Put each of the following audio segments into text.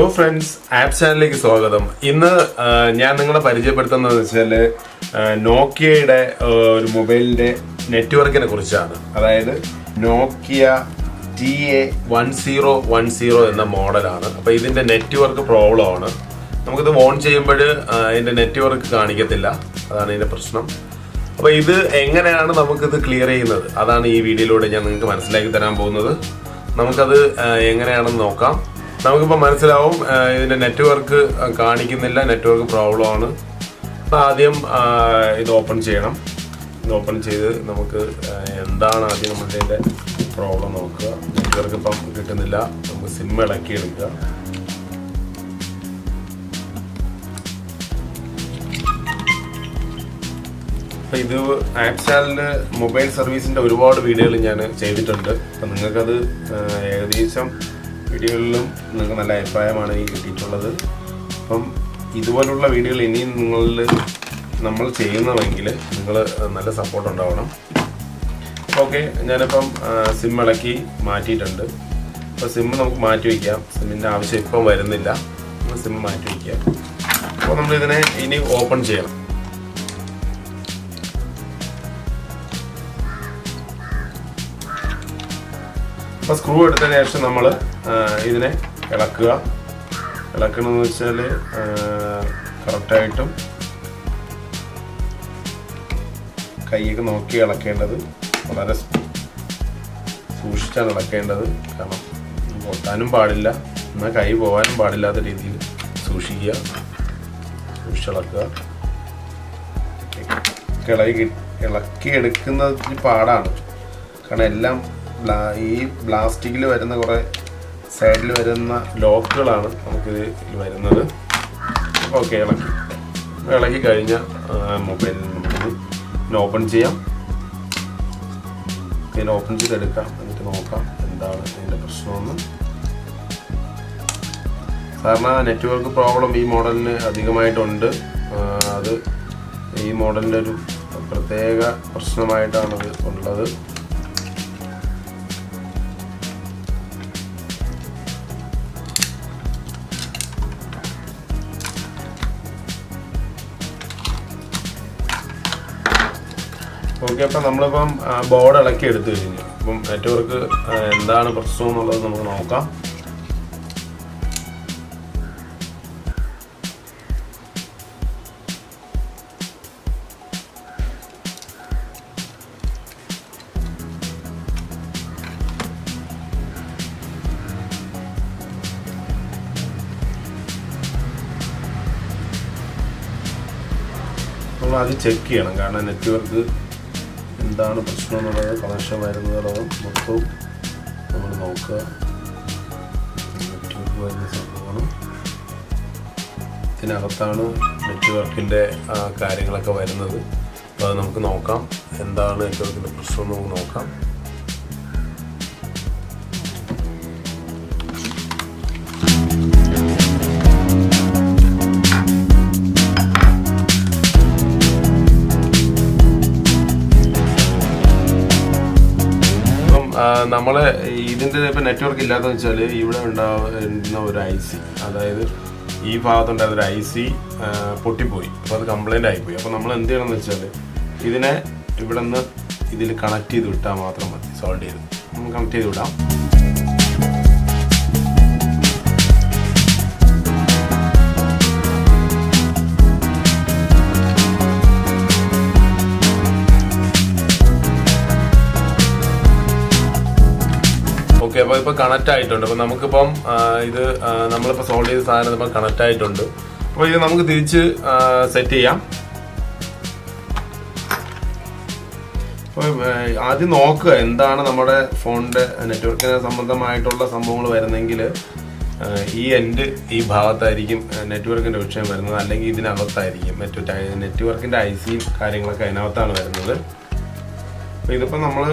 Hello friends, app channel സ്വാഗതം. ഇന്ന് ഞാൻ നിങ്ങളെ പരിചയപ്പെടുത്തുന്നത് വെച്ചാൽ നോക്കിയയുടെ ഒരു മൊബൈലിന്റെ നെറ്റ്വർക്കിനെ കുറിച്ചാണ്. അതായത് നോക്കിയ TA 1010 എന്ന മോഡലാണ്. അപ്പോൾ ഇതിന്റെ നെറ്റ്വർക്ക് പ്രോബ്ലം ആണ്. നമുക്കിത് ഓൺ ചെയ്യുമ്പോൾ ഇതിന്റെ നെറ്റ്വർക്ക് കാണിക്കത്തില്ല. അതാണ് ഇതിന്റെ പ്രശ്നം. അപ്പോൾ ഇത് എങ്ങനെയാണ് നമുക്കിത് ക്ലിയർ ചെയ്യുന്നത്? അതാണ് ഈ വീഡിയോയിലൂടെ ഞാൻ നിങ്ങൾക്ക് മനസ്സിലാക്കി തരാൻ പോകുന്നത്. നമുക്കത് എങ്ങനെയാണെന്ന് നോക്കാം. നമുക്കിപ്പോൾ മനസ്സിലാവും ഇതിൻ്റെ നെറ്റ്വർക്ക് കാണിക്കുന്നില്ല, നെറ്റ്വർക്ക് പ്രോബ്ലം ആണ്. അപ്പോൾ ആദ്യം ഇത് ഓപ്പൺ ചെയ്യണം. ഇത് ഓപ്പൺ ചെയ്ത് നമുക്ക് എന്താണ് ആദ്യം നമ്മളുടെ പ്രോബ്ലം നോക്കുക. നെറ്റ്വർക്ക് ഇപ്പം കിട്ടുന്നില്ല. നമുക്ക് സിം ഇളക്കി എടുക്കുക. അപ്പോൾ ഇത് ആപ്പ് ചാനലിൽ മൊബൈൽ സർവീസിൻ്റെ ഒരുപാട് വീഡിയോകൾ ഞാൻ ചെയ്തിട്ടുണ്ട്. അപ്പം നിങ്ങൾക്കത് ഏകദേശം വീഡിയോകളിലും നിങ്ങൾക്ക് നല്ല അഭിപ്രായമാണ് ഈ കിട്ടിയിട്ടുള്ളത്. അപ്പം ഇതുപോലുള്ള വീഡിയോകൾ ഇനിയും നമ്മൾ ചെയ്യുന്നതെങ്കിൽ നിങ്ങൾ നല്ല സപ്പോർട്ട് ഉണ്ടാവണം. ഓക്കെ, ഞാനിപ്പം സിം ഇളക്കി മാറ്റിയിട്ടുണ്ട്. അപ്പോൾ സിം നമുക്ക് മാറ്റി വയ്ക്കാം. സിമ്മിൻ്റെ ആവശ്യം ഇപ്പം വരുന്നില്ല. നമ്മൾ സിം മാറ്റി വയ്ക്കുക. അപ്പോൾ നമ്മളിതിനെ ഇനി ഓപ്പൺ ചെയ്യണം. അപ്പോൾ സ്ക്രൂ എടുത്തതിന് ശേഷം നമ്മൾ ഇതിനെ ഇളക്കണമെന്ന് വെച്ചാൽ കറക്റ്റായിട്ടും കൈയൊക്കെ നോക്കി ഇളക്കേണ്ടത്. വളരെ സൂക്ഷിച്ചാണ് ഇളക്കേണ്ടത്. കാരണം പൊട്ടാനും പാടില്ല, എന്നാൽ കൈ പോകാനും പാടില്ലാത്ത രീതിയിൽ സൂക്ഷിക്കുക. സൂക്ഷിച്ചിളക്കുക. ഇളക്കി എടുക്കുന്നത് പാടാണ്. കാരണം എല്ലാം ഈ പ്ലാസ്റ്റിക്കിൽ വരുന്ന കുറേ സൈഡിൽ വരുന്ന ലോക്കുകളാണ് നമുക്കിത് വരുന്നത്. ഓക്കെ, ഇളക്കി കഴിഞ്ഞ മൊബൈലിൽ നമുക്കിത് ഓപ്പൺ ചെയ്യാം. ഇതിനെ ഓപ്പൺ ചെയ്തെടുക്കാം. എന്നിട്ട് നോക്കാം എന്താണ് ഇതിൻ്റെ പ്രശ്നമെന്ന്. സാധാരണ നെറ്റ്വർക്ക് പ്രോബ്ലം ഈ മോഡലിന് അധികമായിട്ടുണ്ട്. അത് ഈ മോഡലിൻ്റെ ഒരു പ്രത്യേക പ്രശ്നമായിട്ടാണ് അത് ഉള്ളത്. ഓക്കെ, അപ്പം നമ്മളിപ്പം ബോർഡ് ഇളക്കി എടുത്തു കഴിഞ്ഞു. അപ്പം നെറ്റ്വർക്ക് എന്താണ് പ്രശ്നം എന്നുള്ളത് നമുക്ക് നോക്കാം. നമ്മൾ അത് ചെക്ക് ചെയ്യണം. കാരണം നെറ്റ്വർക്ക് എന്താണ് പ്രശ്നം എന്നുള്ളത്, കണക്ഷൻ വരുന്നതുള്ളത് മൊത്തവും നമ്മൾ നോക്കുക. നെറ്റ്വർക്ക് വരുന്ന സംഭവമാണ്. ഇതിനകത്താണ് നെറ്റ്വർക്കിൻ്റെ കാര്യങ്ങളൊക്കെ വരുന്നത്. അപ്പോൾ അത് നമുക്ക് നോക്കാം. എന്താണ് നെറ്റ്വർക്കിൻ്റെ പ്രശ്നം നമുക്ക് നോക്കാം. നമ്മൾ ഇതിൻ്റെ ഇപ്പം നെറ്റ്വർക്ക് ഇല്ലാത്തതെന്ന് വെച്ചാൽ ഇവിടെ ഉണ്ടാവുന്ന ഒരു IC, അതായത് ഈ ഭാഗത്തുണ്ടായിരുന്ന ഒരു IC പൊട്ടിപ്പോയി. അപ്പോൾ അത് കംപ്ലൈൻ്റ് ആയിപ്പോയി. അപ്പോൾ നമ്മൾ എന്ത് ചെയ്യണമെന്ന് വെച്ചാൽ ഇതിനെ ഇവിടെ നിന്ന് ഇതിൽ കണക്ട് ചെയ്ത് വിട്ടാൽ മാത്രം മതി. സോൾവ് ചെയ്ത് നമ്മൾ കണക്ട് ചെയ്ത് വിടാം. ഓക്കെ, അപ്പോൾ ഇപ്പോൾ കണക്റ്റ് ആയിട്ടുണ്ട്. അപ്പോൾ നമുക്കിപ്പം ഇത് നമ്മളിപ്പോൾ സോൾവ് ചെയ്ത സാധനം ഇപ്പോൾ കണക്റ്റ് ആയിട്ടുണ്ട്. അപ്പോൾ ഇത് നമുക്ക് തിരിച്ച് സെറ്റ് ചെയ്യാം. അപ്പോൾ ആദ്യം നോക്കുക എന്താണ് നമ്മുടെ ഫോണിൻ്റെ നെറ്റ്വർക്കിന് സംബന്ധമായിട്ടുള്ള സംഭവങ്ങൾ വരുന്നെങ്കിൽ ഈ ഭാഗത്തായിരിക്കും നെറ്റ്വർക്കിൻ്റെ വിഷയം വരുന്നത്. അല്ലെങ്കിൽ ഇതിനകത്തായിരിക്കും നെറ്റ്വർക്കിൻ്റെ IC കാര്യങ്ങളൊക്കെ അതിനകത്താണ് വരുന്നത്. അപ്പോൾ ഇതിപ്പോൾ നമ്മൾ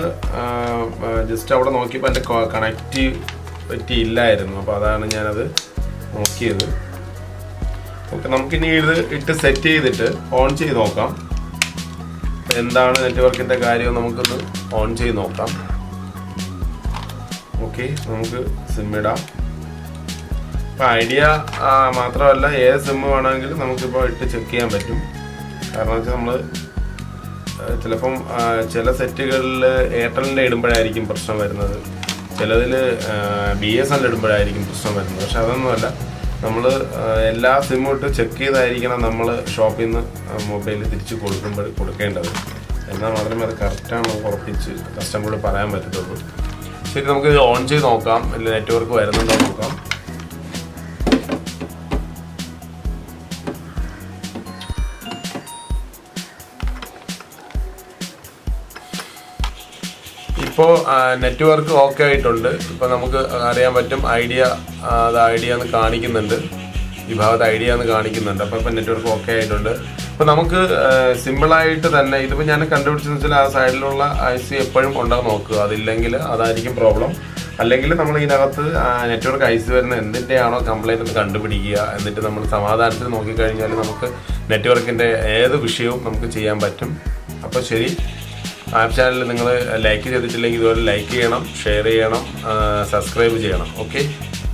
ജസ്റ്റ് അവിടെ നോക്കിയപ്പോൾ എൻ്റെ കണക്റ്റിവിറ്റി ഇല്ലായിരുന്നു. അപ്പോൾ അതാണ് ഞാനത് നോക്കിയത്. ഓക്കെ, നമുക്കിനി ഇത് ഇട്ട് സെറ്റ് ചെയ്തിട്ട് ഓൺ ചെയ്ത് നോക്കാം. എന്താണ് നെറ്റ്വർക്കിൻ്റെ കാര്യം നമുക്കൊന്ന് ഓൺ ചെയ്ത് നോക്കാം. ഓക്കെ, നമുക്ക് സിം ഇടാം. അപ്പോൾ ഐഡിയ മാത്രമല്ല ഏത് സിം വേണമെങ്കിലും നമുക്കിപ്പോൾ ഇട്ട് ചെക്ക് ചെയ്യാൻ പറ്റും. കാരണം വെച്ചാൽ നമ്മൾ ചിലപ്പം ചില സെറ്റുകളിൽ എയർടെലിൻ്റെ ഇടുമ്പോഴായിരിക്കും പ്രശ്നം വരുന്നത്, ചിലതിൽ BSNL ഇടുമ്പോഴായിരിക്കും പ്രശ്നം വരുന്നത്. പക്ഷെ അതൊന്നുമല്ല, നമ്മൾ എല്ലാ സിമ്മും ഇട്ട് ചെക്ക് ചെയ്തായിരിക്കണം നമ്മൾ ഷോപ്പിൽ നിന്ന് മൊബൈൽ തിരിച്ച് കൊടുക്കേണ്ടത്. എന്നാൽ മാത്രമേ അത് കറക്റ്റാണ് നമുക്ക് ഉറപ്പിച്ച് കസ്റ്റമറോട് പറയാൻ പറ്റത്തുള്ളൂ. ശരി, നമുക്കിത് ഓൺ ചെയ്ത് നോക്കാം, നെറ്റ്വർക്ക് വരുന്നുണ്ടോ നോക്കാം. ഇപ്പോൾ നെറ്റ്വർക്ക് ഓക്കെ ആയിട്ടുണ്ട്. ഇപ്പോൾ നമുക്ക് അറിയാൻ പറ്റും ഐഡിയ എന്ന് കാണിക്കുന്നുണ്ട്, ഈ ഭാഗത്ത് ഐഡിയ എന്ന് കാണിക്കുന്നുണ്ട്. അപ്പോൾ നെറ്റ്വർക്ക് ഓക്കെ ആയിട്ടുണ്ട്. അപ്പോൾ നമുക്ക് സിമ്പിളായിട്ട് തന്നെ ഇതിപ്പോൾ ഞാൻ കണ്ടുപിടിച്ചെന്ന് വെച്ചാൽ ആ സൈഡിലുള്ള IC എപ്പോഴും ഉണ്ടാകും നോക്കുക, അതില്ലെങ്കിൽ അതായിരിക്കും പ്രോബ്ലം. അല്ലെങ്കിൽ നമ്മൾ ഇതിനകത്ത് നെറ്റ്വർക്ക് IC വരുന്ന എന്തിൻ്റെയാണോ കംപ്ലൈൻറ്റ് എന്ന് കണ്ടുപിടിക്കുക. എന്നിട്ട് നമ്മൾ സമാധാനത്തിൽ നോക്കിക്കഴിഞ്ഞാൽ നമുക്ക് നെറ്റ്വർക്കിൻ്റെ ഏത് വിഷയവും നമുക്ക് ചെയ്യാൻ പറ്റും. അപ്പോൾ ശരി, ചാനൽ നിങ്ങൾ ലൈക്ക് ചെയ്തിട്ടില്ലെങ്കിൽ ഇതുപോലെ ലൈക്ക് ചെയ്യണം, ഷെയർ ചെയ്യണം, സബ്സ്ക്രൈബ് ചെയ്യണം. ഓക്കെ.